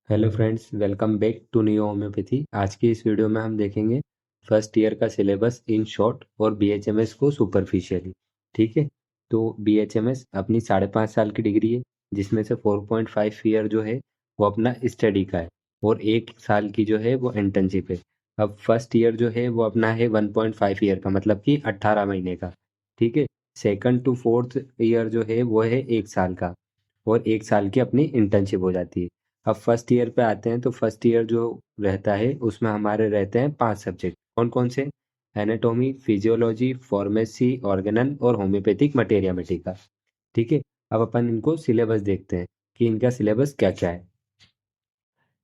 Hello friends, welcome back to new homeopathy. आज की इस वीडियो में हम देखेंगे फर्स्ट ईयर का सिलेबस इन शॉर्ट और बीएचएमएस को सुपरफिशियली। ठीक है, तो बीएचएमएस अपनी 5.5 साल की डिग्री है, जिसमें से 4.5 ईयर जो है वो अपना स्टडी का है और 1 साल की जो है वो इंटर्नशिप है। अब फर्स्ट ईयर जो है वो अपना है 1.5 ईयर का, मतलब कि 18 महीने का। ठीक है, सेकंड टू फोर्थ ईयर जो है वो है 1 साल का और 1 साल की अपनी इंटर्नशिप हो जाती है। अब फर्स्ट ईयर पे आते हैं, तो फर्स्ट ईयर जो रहता है उसमें हमारे रहते हैं 5 सब्जेक्ट। कौन कौन से? एनाटॉमी, फिजियोलॉजी, फार्मेसी, ऑर्गेनन और होम्योपैथिक मटेरिया। ठीक है, अब अपन इनको सिलेबस देखते हैं कि इनका सिलेबस क्या क्या है।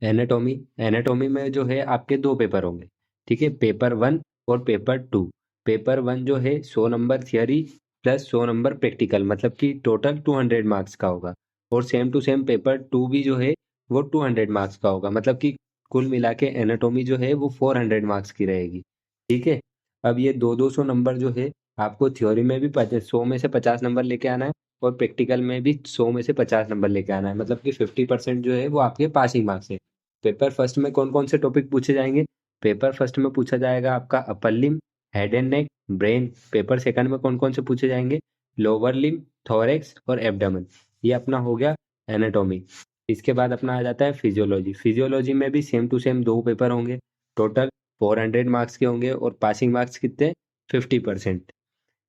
एनाटॉमी एनाटॉमी में जो है आपके दो पेपर होंगे। ठीक है, पेपर 1 और पेपर 2। पेपर 1 जो है 100 number theory plus 100 number practical, मतलब कि टोटल 200 मार्क्स का होगा। और सेम टू सेम पेपर 2 भी जो है वो 200 मार्क्स का होगा, मतलब कि कुल मिला के एनाटॉमी जो है वो 400 मार्क्स की रहेगी। ठीक है, अब ये 200 नंबर जो है आपको थ्योरी में भी 100 में से 50 नंबर लेके आना है और प्रैक्टिकल में भी 100 में से 50 नंबर लेके आना है, मतलब कि 50% जो है वो आपके पासिंग मार्क्स है। पेपर फर्स्ट में कौन कौन से टॉपिक पूछे जाएंगे? पेपर फर्स्ट में पूछा जाएगा आपका upper limb, head and neck, brain. Paper second में कौन कौन से पूछे जाएंगे? लोअर लिम, थोरेक्स और एब्डोमेन। ये अपना हो गया एनाटॉमी। इसके बाद अपना आ जाता है फिजियोलॉजी। फिजियोलॉजी में भी सेम टू सेम दो पेपर होंगे, टोटल 400 मार्क्स के होंगे और पासिंग मार्क्स कितने? 50%।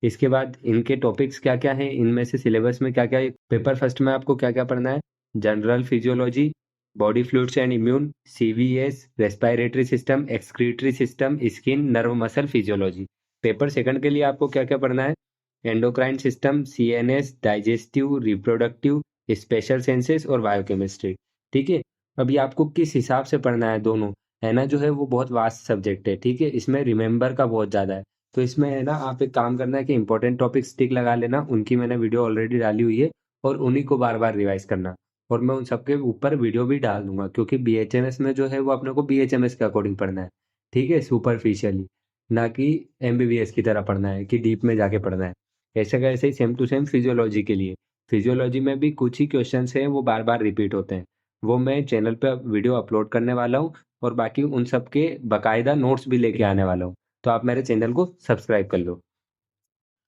इसके बाद इनके टॉपिक्स क्या क्या हैं, इनमें से सिलेबस में क्या क्या है। पेपर फर्स्ट में आपको क्या क्या पढ़ना है? General physiology, body fluids and immune, CVS, respiratory system, excretory system, skin, nerve muscle physiology. Paper second के लिए आपको क्या क्या पढ़ना है? Endocrine system, CNS, digestive, reproductive, special senses और बायोकेमिस्ट्री। ठीक है, अभी आपको किस हिसाब से पढ़ना है दोनों, है ना, जो है वो बहुत वास्ट सब्जेक्ट है। ठीक है, इसमें रिमेंबर का बहुत ज़्यादा है। तो इसमें है ना, आप एक काम करना है कि इंपॉर्टेंट टॉपिक्स टिक लगा लेना, उनकी मैंने वीडियो ऑलरेडी डाली हुई है, और उन्हीं को बार बार रिवाइज करना। और मैं उन सबके ऊपर वीडियो भी डाल दूंगा, क्योंकि बीएचएमएस में जो है वो अपने को बीएचएमएस के अकॉर्डिंग पढ़ना है। ठीक है, सुपरफिशियली, ना कि एमबीबीएस की तरह पढ़ना है कि डीप में जाके पढ़ना है। ऐसे का ऐसे ही सेम टू सेम फिजियोलॉजी के लिए। फिजियोलॉजी में भी कुछ ही क्वेश्चन हैं वो बार बार रिपीट होते हैं, वो मैं चैनल पे वीडियो अपलोड करने वाला हूँ, और बाकी उन सब के बाकायदा नोट्स भी लेके आने वाला हूँ। तो आप मेरे चैनल को सब्सक्राइब कर लो।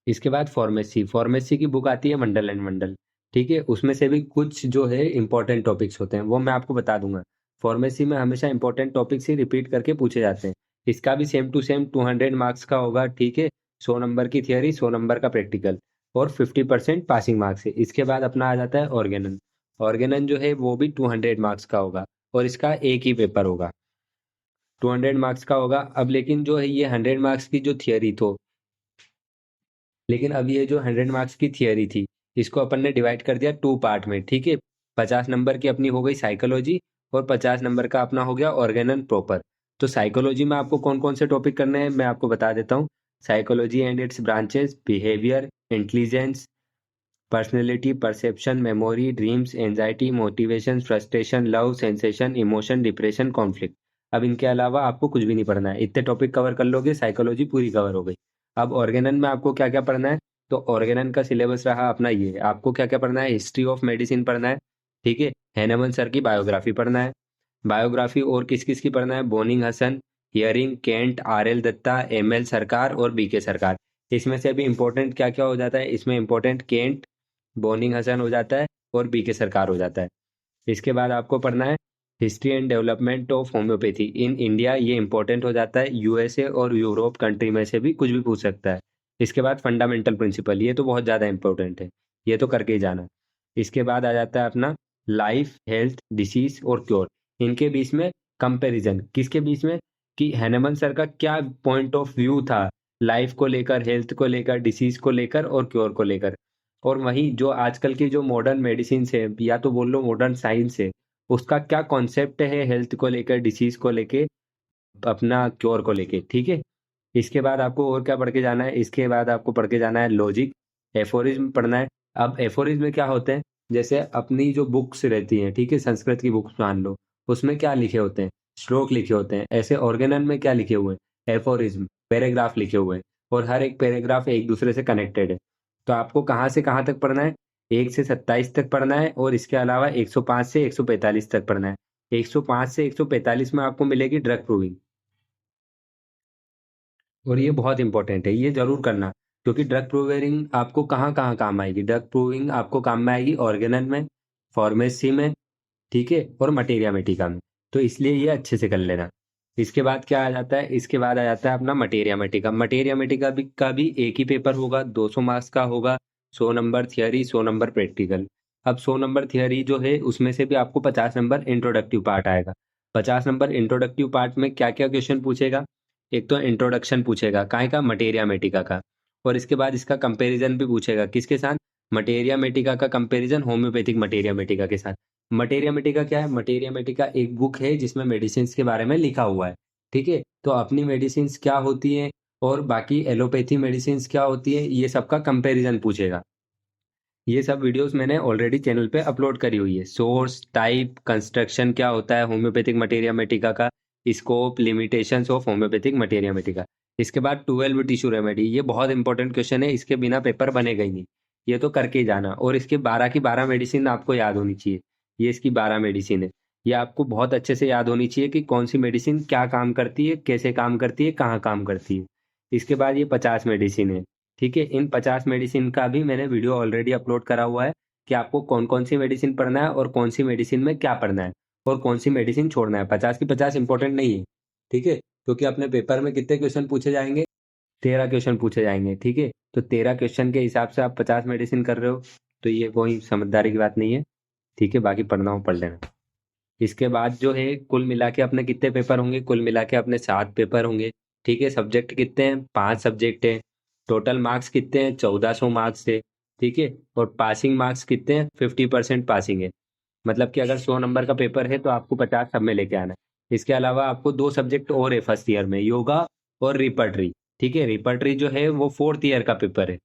इसके बाद फार्मेसी फार्मेसी की बुक आती है मंडल एंड मंडल। ठीक है, उसमें से भी कुछ जो है इंपॉर्टेंट टॉपिक्स होते हैं वो मैं आपको बता दूंगा। फार्मेसी में हमेशा इंपॉर्टेंट टॉपिक्स ही रिपीट करके पूछे जाते हैं। इसका भी सेम टू सेम 200 मार्क्स का होगा। ठीक है, 100 नंबर की थियरी, 100 नंबर का प्रैक्टिकल और 50% पासिंग मार्क्स है। इसके बाद अपना आ जाता है ऑर्गेनन। ऑर्गेनन जो है वो भी 200 मार्क्स का होगा और इसका एक ही पेपर होगा, 200 मार्क्स का होगा। अब लेकिन जो है ये 100 मार्क्स की जो थियरी तो, लेकिन अब ये जो 100 मार्क्स की थियरी थी, इसको अपन ने डिवाइड कर दिया 2 पार्ट में। ठीक है, 50 नंबर की अपनी हो गई साइकोलॉजी और 50 नंबर का अपना हो गया ऑर्गेनन प्रॉपर। तो साइकोलॉजी में आपको कौन कौन से टॉपिक करने हैं मैं आपको बता देता हूँ। Psychology and it's branches: behaviour, intelligence, personality, perception, memory, dreams, anxiety, motivation, frustration, love, sensation, emotion, depression, conflict. अब इनके अलावा आपको कुछ भी नहीं पढ़ना है, इतने टॉपिक कवर कर लोगे, साइकोलॉजी पूरी कवर हो गई। अब ऑर्गेनन में आपको क्या क्या पढ़ना है? तो ऑर्गेनन का सिलेबस रहा अपना ये, आपको क्या क्या पढ़ना है? हिस्ट्री ऑफ मेडिसिन पढ़ना है। ठीक है, हैनेमन सर की बायोग्राफी पढ़ना है। बायोग्राफी और किस किस की पढ़ना है? Boenninghausen, Hering, Kent, R L Datta, M L Sarkar और बी के सरकार। इसमें से अभी इंपॉर्टेंट क्या क्या हो जाता है? इसमें इंपॉर्टेंट केंट, बोनिंग हसन हो जाता है और बी के सरकार हो जाता है। इसके बाद आपको पढ़ना है history and development of homeopathy in India. ये इंपॉर्टेंट हो जाता है, यूएसए और यूरोप कंट्री में से भी कुछ भी पूछ सकता है। इसके बाद फंडामेंटल प्रिंसिपल, ये तो बहुत ज़्यादा इंपॉर्टेंट है, ये तो करके ही जाना। इसके बाद आ जाता है अपना लाइफ, हेल्थ, डिसीज और क्योर। इनके बीच में कंपैरिजन, किसके बीच में? कि हैनेमन सर का क्या पॉइंट ऑफ व्यू था लाइफ को लेकर, हेल्थ को लेकर, डिसीज को लेकर और क्योर को लेकर। और वहीं जो आजकल की जो मॉडर्न मेडिसिन है, या तो बोल लो मॉडर्न साइंस है, उसका क्या कॉन्सेप्ट है हेल्थ को लेकर, डिसीज को लेके, अपना क्योर को लेके। ठीक है, इसके बाद आपको और क्या पढ़ के जाना है? इसके बाद आपको पढ़ के जाना है लॉजिक, एफोरिज्म पढ़ना है। अब एफोरिज्म में क्या होते हैं? जैसे अपनी जो बुक्स रहती हैं, ठीक है, संस्कृत की बुक्स मान लो, उसमें क्या लिखे होते हैं? श्लोक लिखे होते हैं। ऐसे ऑर्गेनन में क्या लिखे हुए हैं? एफोरिज्म, पैराग्राफ लिखे हुए हैं, और हर एक पैराग्राफ एक दूसरे से कनेक्टेड है। तो आपको कहाँ से कहाँ तक पढ़ना है? 1 से 27 तक पढ़ना है, और इसके अलावा 105 से 145 तक पढ़ना है। 105 से 145 में आपको मिलेगी ड्रग प्रूविंग। और ये बहुत इंपॉर्टेंट है, ये जरूर करना, क्योंकि ड्रग प्रूविंग आपको कहाँ कहाँ काम आएगी। ड्रग प्रूविंग आपको काम में आएगी ऑर्गेनल में, फार्मेसी में, ठीक है, और मटेरिया मेटिका में। तो इसलिए ये अच्छे से कर लेना। इसके बाद क्या आ जाता है, इसके बाद आ जाता है अपना मटेरिया मेटिका। मटेरिया मेटिका का भी एक ही पेपर होगा, 200 मार्क्स का होगा। 100 नंबर थियरी, 100 नंबर प्रैक्टिकल। अब 100 नंबर थियरी जो है उसमें से भी आपको 50 नंबर इंट्रोडक्टिव पार्ट आएगा। 50 नंबर इंट्रोडक्टिव पार्ट में क्या क्या क्वेश्चन पूछेगा, एक तो इंट्रोडक्शन पूछेगा काय का, मटेरिया मेटिका का। और इसके बाद इसका कंपैरिजन भी पूछेगा, किसके साथ, मटेरिया मेटिका का कंपैरिजन होम्योपैथिक मटेरिया मेटिका के साथ। मटेरिया मेटिका क्या है, मटेरिया मेटिका एक बुक है जिसमें मेडिसिन के बारे में लिखा हुआ है, ठीक है। तो अपनी मेडिसिन क्या होती है और बाकी एलोपैथी मेडिसिन क्या होती है, ये सब का कंपैरिजन पूछेगा। ये सब वीडियोस मैंने ऑलरेडी चैनल पे अपलोड करी हुई है। सोर्स, टाइप, कंस्ट्रक्शन क्या होता है होम्योपैथिक मटेरिया मेटिका का, scope, limitations of homoeopathic materia medica. इसके बाद 12 टिश्यू रेमेडी, ये बहुत इंपॉर्टेंट क्वेश्चन है, इसके बिना पेपर बनेगा ही नहीं, ये तो करके ही जाना। और इसके 12 की 12 मेडिसिन आपको याद होनी चाहिए। ये इसकी 12 मेडिसिन है, ये आपको बहुत अच्छे से याद होनी चाहिए कि कौन सी मेडिसिन क्या काम करती है, कैसे काम करती है, कहाँ काम करती है। इसके बाद ये 50 मेडिसिन है, ठीक है। इन 50 मेडिसिन का भी मैंने वीडियो ऑलरेडी अपलोड करा हुआ है कि आपको कौन कौन सी मेडिसिन पढ़ना है और कौन सी मेडिसिन में क्या पढ़ना है और कौन सी मेडिसिन छोड़ना है। 50 की 50 इंपॉर्टेंट नहीं है, ठीक है, क्योंकि अपने पेपर में कितने क्वेश्चन पूछे जाएंगे, 13 क्वेश्चन पूछे जाएंगे, ठीक है। तो 13 क्वेश्चन के हिसाब से आप 50 मेडिसिन कर रहे हो, तो ये कोई समझदारी की बात नहीं है, ठीक है। बाकी पढ़ना हो पढ़ लेना। इसके बाद जो है कुल मिला के अपने कितने पेपर होंगे, कुल मिला के अपने 7 पेपर होंगे, ठीक है। सब्जेक्ट कितने हैं, 5 सब्जेक्ट हैं। टोटल मार्क्स कितने हैं, 1400 मार्क्स है, ठीक है। और पासिंग मार्क्स कितने हैं, 50% पासिंग है। मतलब कि अगर 100 नंबर का पेपर है तो आपको 50 सब में लेके आना है। इसके अलावा आपको 2 सब्जेक्ट और है फर्स्ट ईयर में, योगा और रिपर्टरी, ठीक है। रिपर्टरी जो है वो 4th ईयर का पेपर है,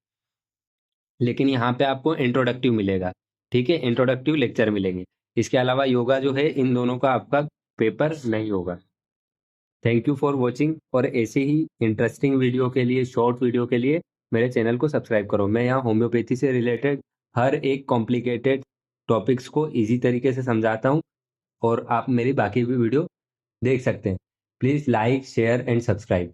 लेकिन यहाँ पे आपको इंट्रोडक्टिव मिलेगा, ठीक है, इंट्रोडक्टिव लेक्चर मिलेंगे। इसके अलावा योगा जो है, इन दोनों का आपका पेपर नहीं होगा। Thank you for watching. और ऐसे ही इंटरेस्टिंग वीडियो के लिए, शॉर्ट वीडियो के लिए मेरे चैनल को सब्सक्राइब करो। मैं यहाँ होम्योपैथी से रिलेटेड हर एक कॉम्प्लिकेटेड टॉपिक्स को इजी तरीके से समझाता हूँ, और आप मेरी बाकी भी वीडियो देख सकते हैं। Please like, share and subscribe.